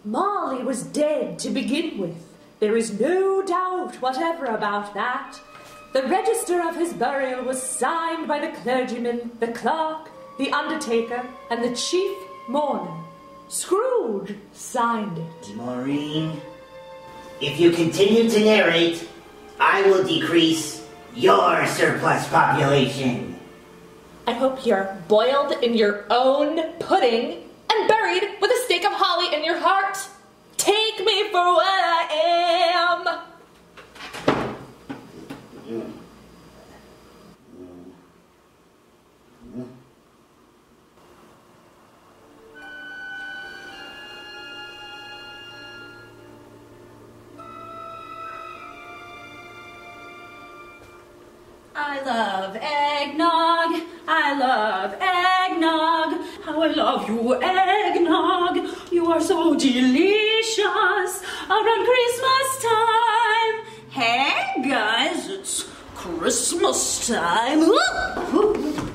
Marley was dead to begin with. There is no doubt whatever about that. The register of his burial was signed by the clergyman, the clerk, the undertaker, and the chief mourner. Scrooge signed it. Maureen, if you continue to narrate, I will decrease your surplus population. I hope you're boiled in your own pudding and buried with a stake of holly in your heart. Take me for what I am. I love eggnog, I love eggnog, how I love you, eggnog, you are so delicious around Christmas time. Hey guys, it's Christmas time.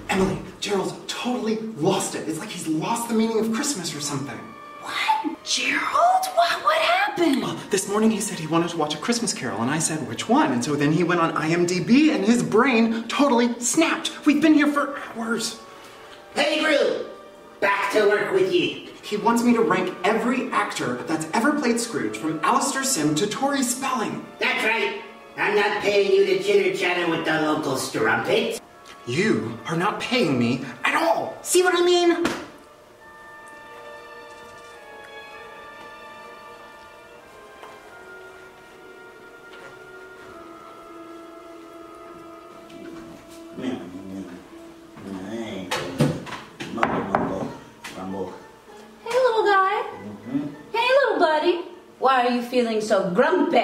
Emily, Gerald's totally lost it. It's like he's lost the meaning of Christmas or something. What? Gerald? What happened? Well, this morning he said he wanted to watch A Christmas Carol, and I said, which one? And so then he went on IMDb, and his brain totally snapped. We've been here for hours. Hey, Gru! Back to work with you. He wants me to rank every actor that's ever played Scrooge, from Alistair Sim to Tori Spelling. That's right. I'm not paying you to chitter-chatter with the local strumpet. You are not paying me at all. See what I mean? Hey little guy. Hey little buddy. Why are you feeling so grumpy?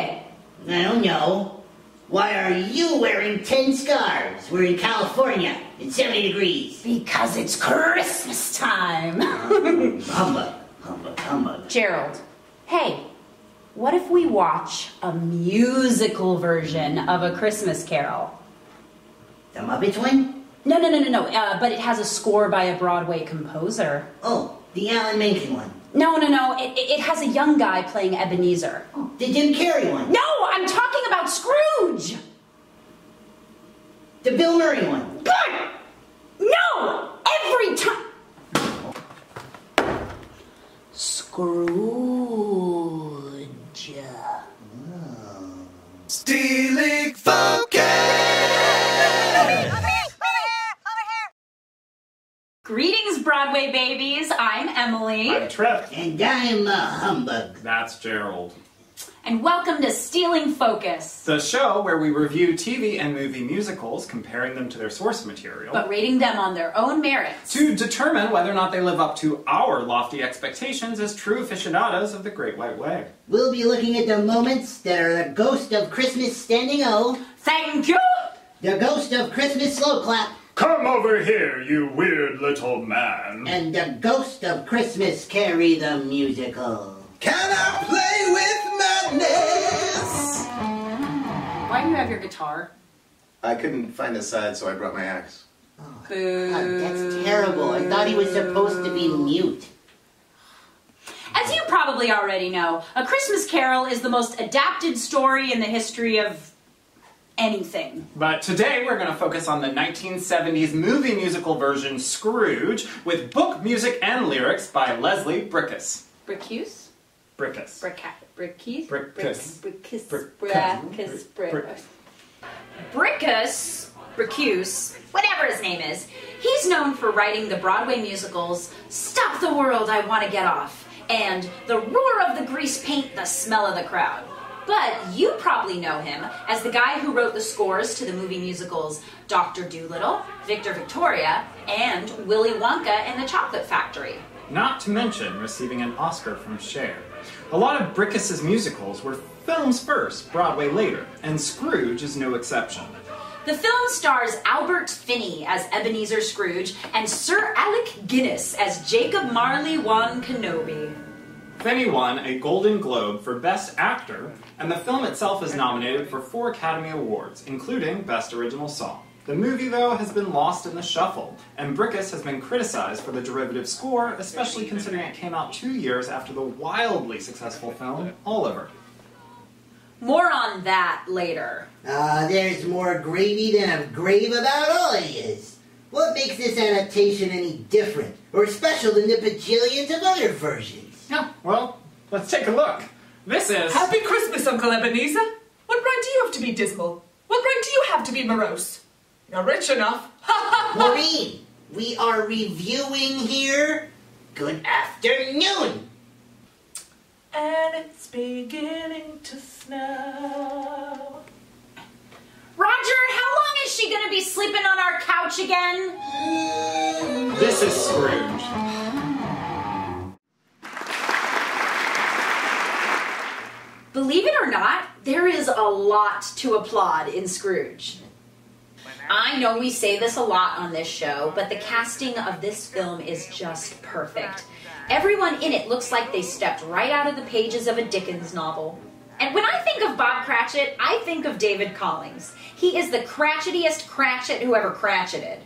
I don't know. Why are you wearing 10 scarves? We're in California. It's 70 degrees. Because it's Christmas time. Humbug, humbug, humbug. Gerald, hey, what if we watch a musical version of A Christmas Carol? The Muppets one? No, but it has a score by a Broadway composer. Oh, the Alan Menken one. No, it has a young guy playing Ebenezer. Oh, the Jim Carrey one. No, I'm talking about Scrooge! The Bill Murray one. Good! No! Every time! Scrooge. Oh. Stealing focus! Greetings, Broadway babies. I'm Emily. I'm Tripp. And I'm a humbug. That's Gerald. And welcome to Stealing Focus. The show where we review TV and movie musicals, comparing them to their source material, but rating them on their own merits. to determine whether or not they live up to our lofty expectations as true aficionados of the Great White Way. We'll be looking at the moments that are the ghost of Christmas standing O, Thank you! the ghost of Christmas slow clap, Come over here, you weird little man. and the ghost of Christmas CARRIE-THE-MUSICAL. Can I play with madness? Why do you have your guitar? I couldn't find a side, so I brought my axe. Boo. God, that's terrible. I thought he was supposed to be mute. As you probably already know, A Christmas Carol is the most adapted story in the history of anything. But today we're going to focus on the 1970s movie musical version Scrooge, with book music and lyrics by Leslie Bricusse. Bricusse? Bricusse. Bricusse? Bricusse. Bricusse, whatever his name is, he's known for writing the Broadway musicals Stop the World, I Want to Get Off, and The Roar of the Grease Paint, The Smell of the Crowd. But you probably know him as the guy who wrote the scores to the movie musicals Dr. Dolittle, Victor Victoria, and Willy Wonka and the Chocolate Factory. Not to mention receiving an Oscar from Cher. A lot of Bricusse's musicals were films first, Broadway later, and Scrooge is no exception. The film stars Albert Finney as Ebenezer Scrooge and Sir Alec Guinness as Jacob Marley Wan Kenobi. Finney won a Golden Globe for Best Actor, and the film itself is nominated for 4 Academy Awards, including Best Original Song. The movie, though, has been lost in the shuffle, and Bricusse has been criticized for the derivative score, especially considering it came out 2 years after the wildly successful film Oliver. More on that later. There's more gravy than a grave about all he is. What makes this adaptation any different or special than the bajillions of other versions? Oh, well, let's take a look. This is... Happy Christmas, Uncle Ebenezer. What right do you have to be dismal? What right do you have to be morose? You're rich enough. Maureen, we are reviewing here. Good afternoon. And it's beginning to snow. Roger, how long is she gonna be sleeping on our couch again? This is Scrooge. Believe it or not, there is a lot to applaud in Scrooge. I know we say this a lot on this show, but the casting of this film is just perfect. Everyone in it looks like they stepped right out of the pages of a Dickens novel. And when I think of Bob Cratchit, I think of David Collings. He is the cratchetiest Cratchit who ever Cratchited.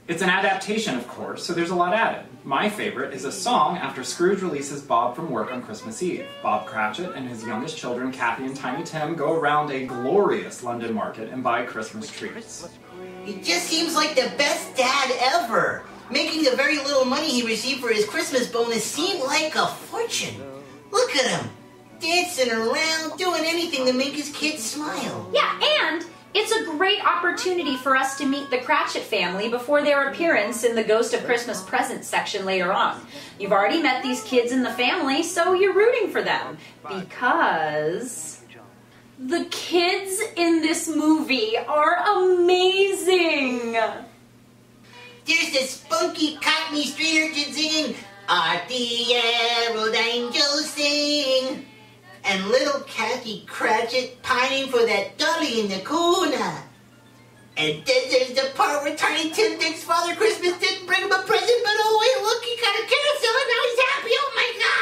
It's an adaptation, of course, so there's a lot added. My favorite is a song after Scrooge releases Bob from work on Christmas Eve. Bob Cratchit and his youngest children, Kathy and Tiny Tim, go around a glorious London market and buy Christmas trees. He just seems like the best dad ever. Making the very little money he received for his Christmas bonus seem like a fortune. Look at him, dancing around, doing anything to make his kids smile. Yeah, and it's a great opportunity for us to meet the Cratchit family before their appearance in the Ghost of Christmas Present section later on. You've already met these kids in the family, so you're rooting for them. Because the kids in this movie are amazing. There's this funky Cockney street urchin singing, "Art the Herald Angels Sing," and little Kathy Cratchit pining for that dolly in the corner. And then there's the part where Tiny Tim thinks Father Christmas didn't bring him a present, but oh wait, look, he got a carousel and now he's happy. Oh my God!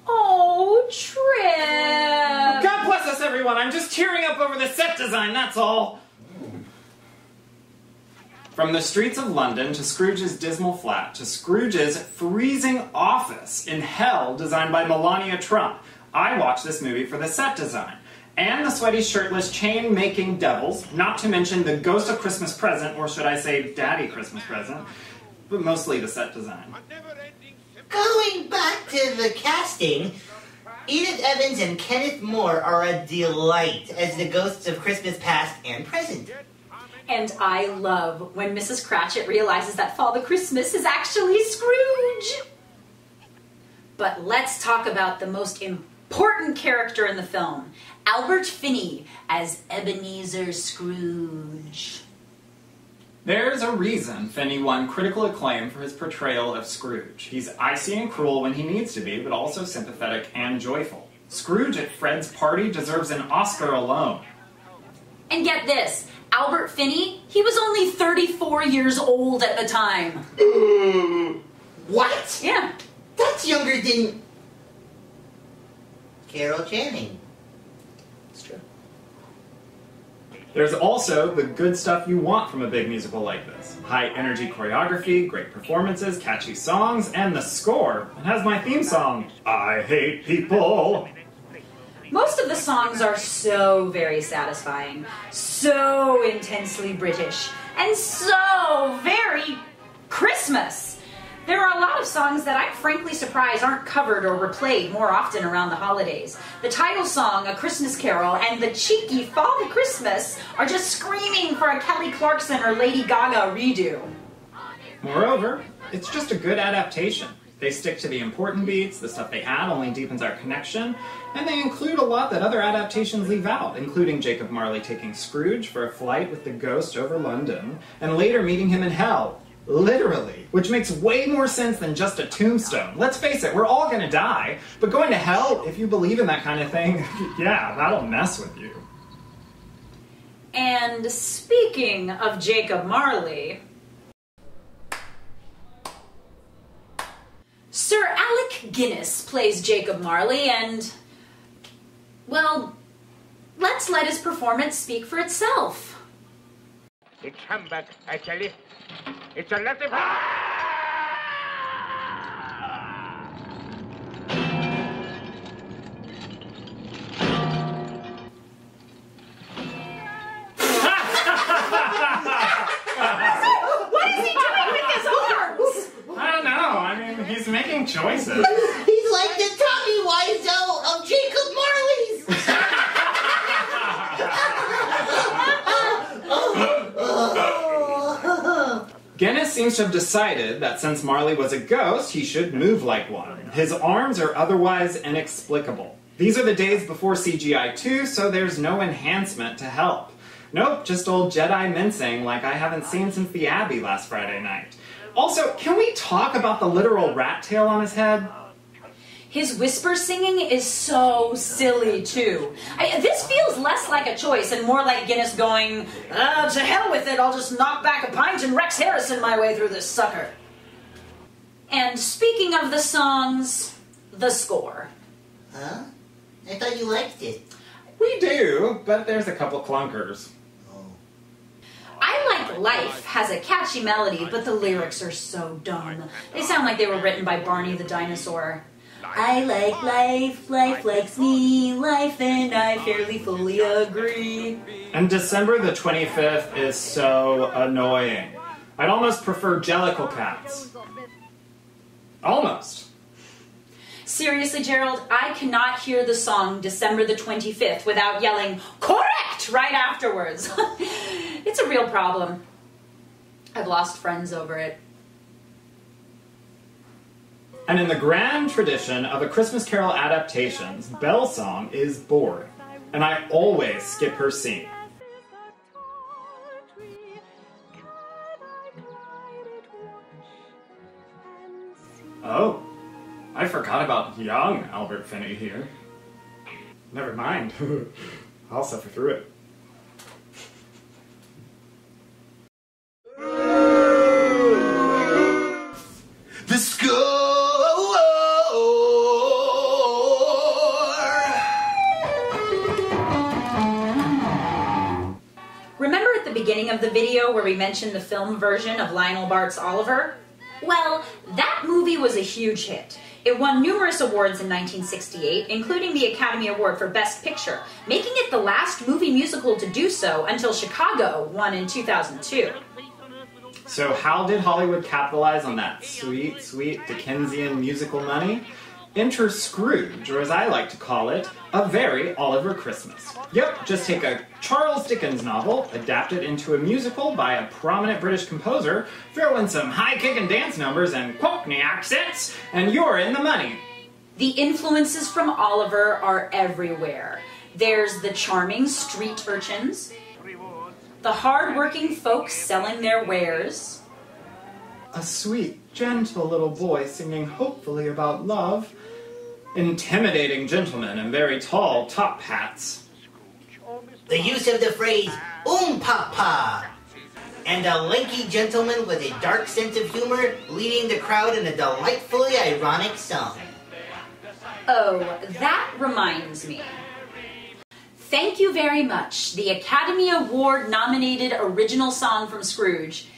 Oh, Tripp! God bless us, everyone! I'm just tearing up over the set design, that's all! From the streets of London to Scrooge's dismal flat to Scrooge's freezing office in hell designed by Melania Trump, I watched this movie for the set design. And the sweaty, shirtless, chain-making devils, not to mention the Ghost of Christmas Present, or should I say Daddy Christmas Present, but mostly the set design. Going back to the casting, Edith Evans and Kenneth Moore are a delight as the ghosts of Christmas past and present. And I love when Mrs. Cratchit realizes that Father Christmas is actually Scrooge. But let's talk about the most important character in the film, Albert Finney as Ebenezer Scrooge. There's a reason Finney won critical acclaim for his portrayal of Scrooge. He's icy and cruel when he needs to be, but also sympathetic and joyful. Scrooge at Fred's party deserves an Oscar alone. And get this, Albert Finney, he was only 34 years old at the time. What? Yeah. That's younger than Carol Channing. It's true. There's also the good stuff you want from a big musical like this. High-energy choreography, great performances, catchy songs, and the score. It has my theme song, I Hate People. Most of the songs are so very satisfying, so intensely British, and so very Christmas. There are a lot of songs that I'm frankly surprised aren't covered or replayed more often around the holidays. The title song, A Christmas Carol, and the cheeky Father Christmas are just screaming for a Kelly Clarkson or Lady Gaga redo. Moreover, it's just a good adaptation. They stick to the important beats, the stuff they add only deepens our connection, and they include a lot that other adaptations leave out, including Jacob Marley taking Scrooge for a flight with the ghost over London, and later meeting him in hell. Literally. Which makes way more sense than just a tombstone. Let's face it, we're all gonna die, but going to hell, if you believe in that kind of thing, yeah, that'll mess with you. And speaking of Jacob Marley, Sir Alec Guinness plays Jacob Marley and, well, let's let his performance speak for itself. It's humbug, I tell you. It's a lot of... What is he doing with his arms? I don't know. I mean, he's making choices. He's like the Tommy Wiseau of Jacob Marley's. Guinness seems to have decided that since Marley was a ghost, he should move like one. His arms are otherwise inexplicable. These are the days before CGI too, so there's no enhancement to help. Nope, just old Jedi mincing like I haven't seen since the Abbey last Friday night. Also, can we talk about the literal rat tail on his head? His whisper singing is so silly, too. This feels less like a choice and more like Guinness going, to hell with it, I'll just knock back a pint and Rex Harrison my way through this sucker. And speaking of the songs, the score. Huh? I thought you liked it. We do, but there's a couple clunkers. I Like Life has a catchy melody, but the lyrics are so dumb. They sound like they were written by Barney the dinosaur. I like life, life likes me, life and I fairly fully agree. And December the 25th is so annoying. I'd almost prefer Jellicle Cats. Almost. Seriously, Gerald, I cannot hear the song December the 25th without yelling, correct, right afterwards. It's a real problem. I've lost friends over it. And in the grand tradition of A Christmas Carol adaptations, Belle's song is boring. And I always skip her scene. Oh, I forgot about young Albert Finney here. Never mind. I'll suffer through it. The score! Remember at the beginning of the video where we mentioned the film version of Lionel Bart's Oliver? Well, that movie was a huge hit. It won numerous awards in 1968, including the Academy Award for Best Picture, making it the last movie musical to do so until Chicago won in 2002. So how did Hollywood capitalize on that sweet, sweet Dickensian musical money? Enter Scrooge, or as I like to call it, a very Oliver Christmas. Yep, just take a Charles Dickens novel, adapt it into a musical by a prominent British composer, throw in some high-kicking dance numbers and Cockney accents, and you're in the money. The influences from Oliver are everywhere. There's the charming street urchins, the hard-working folks selling their wares, a sweet, gentle little boy singing hopefully about love, intimidating gentlemen in very tall top hats, The use of the phrase, papa, and a lanky gentleman with a dark sense of humor leading the crowd in a delightfully ironic song. Oh, that reminds me. Thank you very much. The Academy Award nominated original song from Scrooge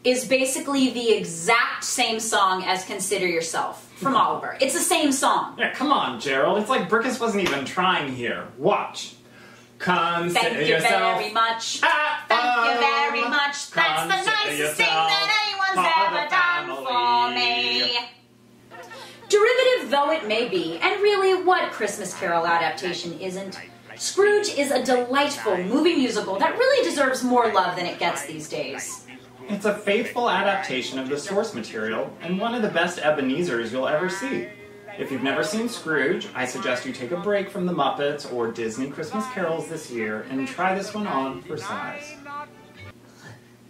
is basically the exact same song as Consider Yourself from Oliver. It's the same song. Yeah, come on, Gerald. It's like Bricusse wasn't even trying here. Watch. Consider Thank you yourself. very much. Thank you very much. That's the nicest thing that anyone's ever done for me. Derivative though it may be, and really what Christmas Carol adaptation isn't, Scrooge is a delightful movie musical that really deserves more love than it gets these days. It's a faithful adaptation of the source material, and one of the best Ebenezers you'll ever see. If you've never seen Scrooge, I suggest you take a break from the Muppets or Disney Christmas carols this year and try this one on for size.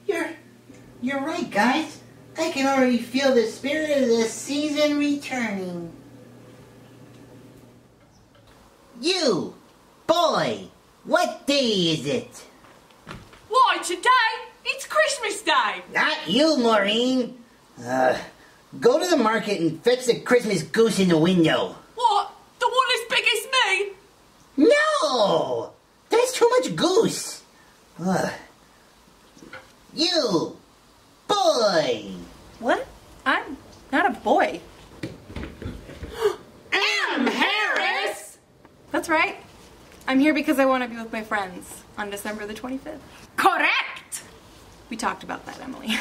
You're right, guys. I can already feel the spirit of the season returning. You, boy, what day is it? Why, today, it's Christmas Day. Not you, Maureen. Go to the market and fetch the Christmas goose in the window. What? The one as big as me? No! That's too much goose. Ugh. You, boy. What? I'm not a boy. M. Harris! That's right. I'm here because I want to be with my friends on December the 25th. Correct! We talked about that, Emily.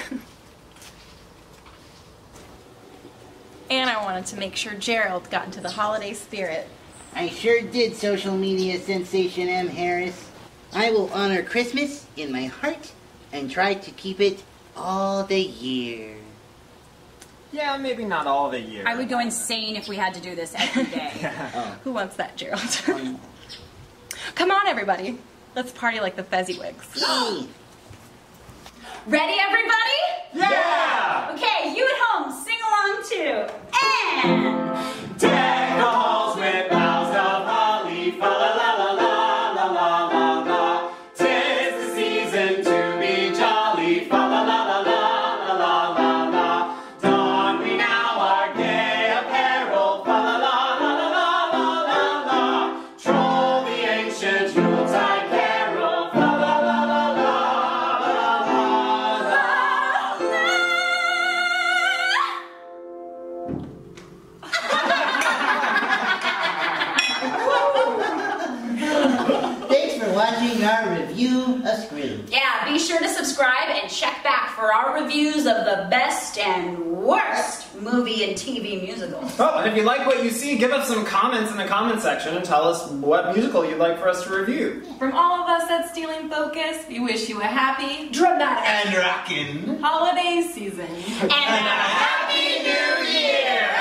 And I wanted to make sure Gerald got into the holiday spirit. I sure did, social media sensation M. Harris. I will honor Christmas in my heart and try to keep it all the year. Yeah, maybe not all the year. I would go insane if we had to do this every day. Who wants that, Gerald? Come on, everybody. Let's party like the Fezziwigs. Yay! Ready, everybody? Yeah! Okay, you at home, sing along too. And... Deck the halls with boughs of holly, fa la la la la la la la la. 'Tis the season to be jolly, fa la la la la la la la la. Don we now our gay apparel, fa la la la la la la la la. Troll the ancient Yuletide carol, fa la la la la la la Thanks for watching our review of Scrooge. Yeah, be sure to subscribe and check back for our reviews of the best and worst movie and TV musicals. Oh, and if you like what you see, give us some comments in the comment section and tell us what musical you'd like for us to review. From all of us at Stealing Focus, we wish you a happy, Dramatic. And rockin'. holiday season. And a Happy New Year!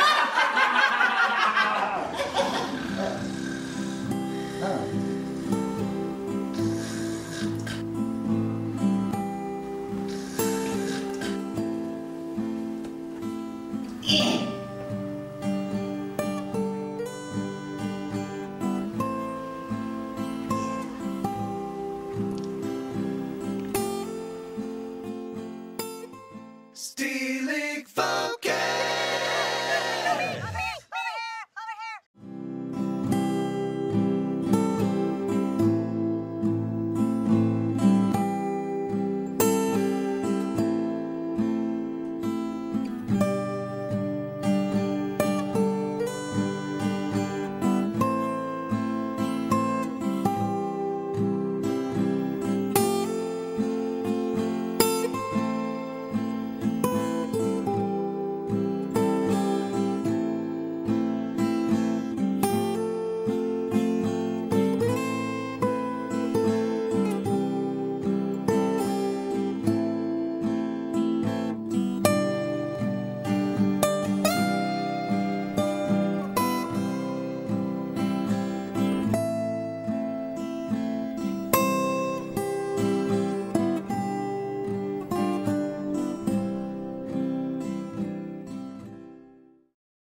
Steve.